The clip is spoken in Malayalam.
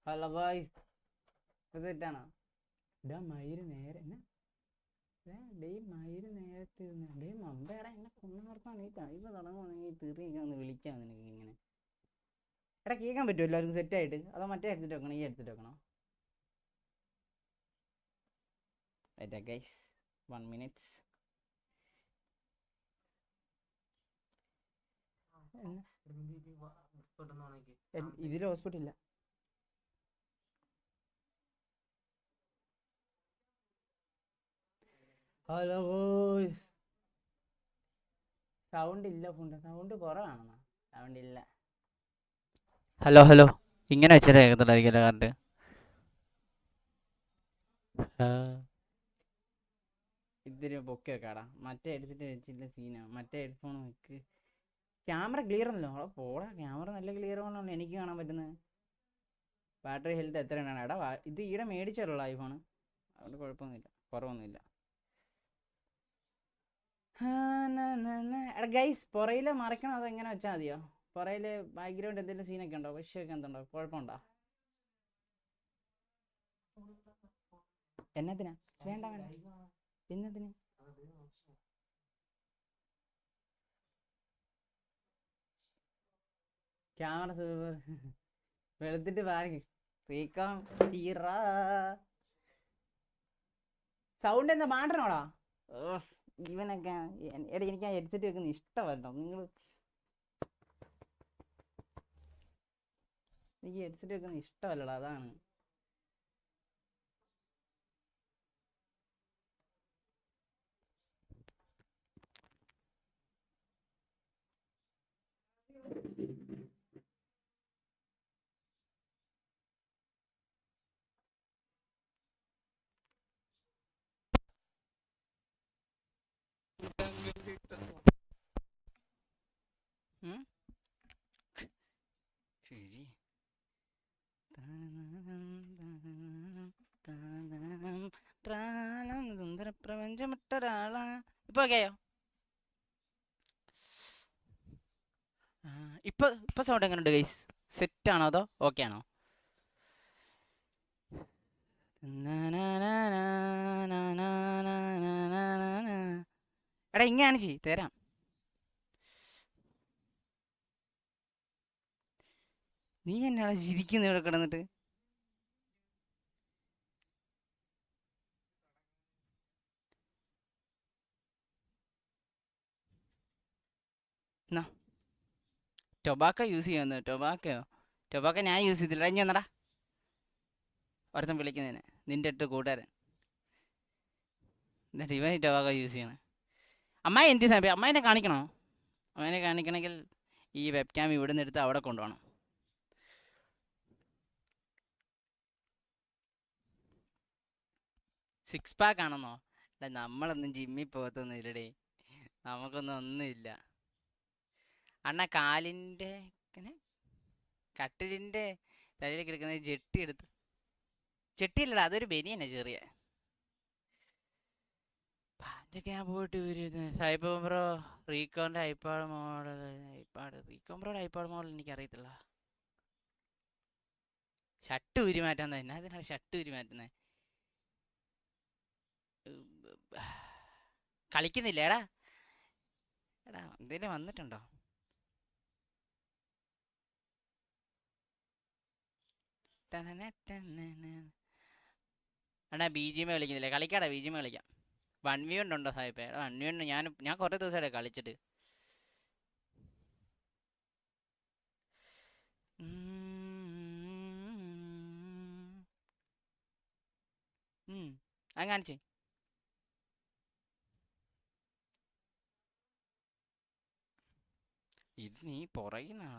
ഹലോ ഗായ്സ്, ഇത് തെറ്റാണോ? ഡാ മയില് നേരെ എന്നാ ഡേ മയില് നേരത്തെ ഡേ മമ്പേടാ എന്നെ കൊണ്ടുനടത്താൻ ഈ ടൈം തുടങ്ങുവാണെങ്കിൽ തീർച്ചയായും ഒന്ന് വിളിക്കാം നിനക്ക് ഇങ്ങനെ. എടാ കേൾക്കാൻ പറ്റുമോ എല്ലാവർക്കും സെറ്റായിട്ട്? അതോ മറ്റേ എടുത്തിട്ട് വെക്കണോ, ഈ എടുത്തിട്ട് വെക്കണോ? ഏറ്റാ ഗൈസ് 1 minute. ഇതിൽ ഹോസ്പിറ്റൽ ഇല്ല. ഹലോ ബോയ്സ്, സൗണ്ട് ഇല്ല. സൗണ്ട് കുറവാണെന്നോ? സൗണ്ട് ഇല്ല. ഹലോ ഹലോ, ഇങ്ങനെ വെച്ചാൽ കേൾക്കത്തില്ലായിരിക്കും കറണ്ട്. ഇതിന് പൊക്കി വെക്കാടാ. മറ്റേ എടുത്തിട്ട് വെച്ചില്ല സീനാണ്. മറ്റേ ഹെഡ്ഫോൺ വെക്ക്. ക്യാമറ ക്ലിയർ ഒന്നല്ലോ നമ്മളെ പോടാ. ക്യാമറ നല്ല ക്ലിയർ ആണല്ലോ എനിക്ക് കാണാൻ പറ്റുന്നത്. ബാറ്ററി ഹെൽത്ത് എത്രയാണ്? എടാ ഇത് ഈടെ മേടിച്ചല്ലോ ഐഫോൺ, അതുകൊണ്ട് കുഴപ്പമൊന്നുമില്ല, കുറവൊന്നുമില്ല. എടാ ഗൈസ്, പുറയില് മറയ്ക്കണോ അതോ എങ്ങനെ വെച്ചാൽ മതിയോ? പുറയില് ബാക്ക്ഗ്രൗണ്ട് എന്തെങ്കിലും സീനൊക്കെ ഉണ്ടോ? വിഷയമൊക്കെ എന്തുണ്ടോ? കുഴപ്പമുണ്ടോ? എന്നത്തിനാ? വേണ്ട വേണ്ട. എന്നത്തിന്? ക്യാമറ വെളുത്തിട്ട് പാർക്ക് സൗണ്ട് എന്താ മാറ്റണോടാ? ഇവനൊക്കെ എടാ, എനിക്ക് ആ ഹെഡ്സെറ്റ് വെക്കുന്ന ഇഷ്ടമല്ലോ. എനിക്ക് ഹെഡ്സെറ്റ് വെക്കുന്ന ഇഷ്ടമല്ലടാ, അതാണ്. ശരി. സുന്ദരപ്രപഞ്ചമിട്ടൊരാളാ. ഇപ്പൊ ഓക്കെയോ? ഇപ്പൊ സൗണ്ട് എങ്ങനെയുണ്ട് ഗൈസ്? സെറ്റ് ആണോ അതോ ഓക്കെ ആണോ? എടാ ഇങ്ങനെയാണ് ചെയ് തരാം. നീ എന്നാണ് ചിരിക്കുന്ന ഇവിടെ കിടന്നിട്ട്? ടൊബാക്കോ യൂസ് ചെയ്യുന്നു. ടൊബാക്കോ ഞാൻ യൂസ് ചെയ്തില്ല. ഇനി എന്നടാ ഒരുത്തൻ വിളിക്കുന്നതിന്, നിന്റെ അടുത്ത് കൂട്ടുകാരൻ എന്നിട്ട് ഇവൻ ടൊബാക്കോ യൂസ് ചെയ്യണം. അമ്മായി എന്ത് സമയം? അമ്മായിനെ കാണിക്കണോ? അമ്മായിനെ കാണിക്കണമെങ്കിൽ ഈ വെബ് ക്യാം ഇവിടെ നിന്ന് എടുത്ത് അവിടെ കൊണ്ടുപോകണം. സിക്സ് പാക്ക് ആണെന്നോ? അല്ല, നമ്മളൊന്നും ജിമ്മിൽ പോകത്തൊന്നും ഇല്ലടേ. നമുക്കൊന്നും ഒന്നുമില്ല അണ്ണ. കാലിൻ്റെ കട്ടിലിൻ്റെ തലയിൽ കിടക്കുന്ന ജെട്ടി എടുത്ത്. ചെട്ടിയില്ലടാ, അതൊരു ബനിയനാ ചെറിയ. പാൻ്റൊക്കെ ഞാൻ പോയിട്ട് വരുന്നത്. സൈബർ ബ്രോ റീക്കോൻ്റെ ഐപാഡ് മോഡൽ. റീക്കോൺ ബ്രോയുടെ ഐപാഡ് മോഡൽ എനിക്കറിയത്തില്ല. ഷർട്ട് ഊരി മാറ്റാൻ തന്നെ. അതിനാണ് ഷർട്ട് ഊരി മാറ്റുന്നത്. കളിക്കുന്നില്ല എടാ. എടാ എന്തേലും വന്നിട്ടുണ്ടോ? എടാ ബി ജി എം കളിക്കുന്നില്ല. കളിക്കാടാ, ബി ജി എം കളിക്കാം. 1v1 ഉണ്ടോ സാഹിബേ? 1v1 ഞാൻ കുറേ ദിവസമായിട്ട് കളിച്ചിട്ട്. അത് കാണിച്ചേ. ഇത് നീ പുറയുന്നാ?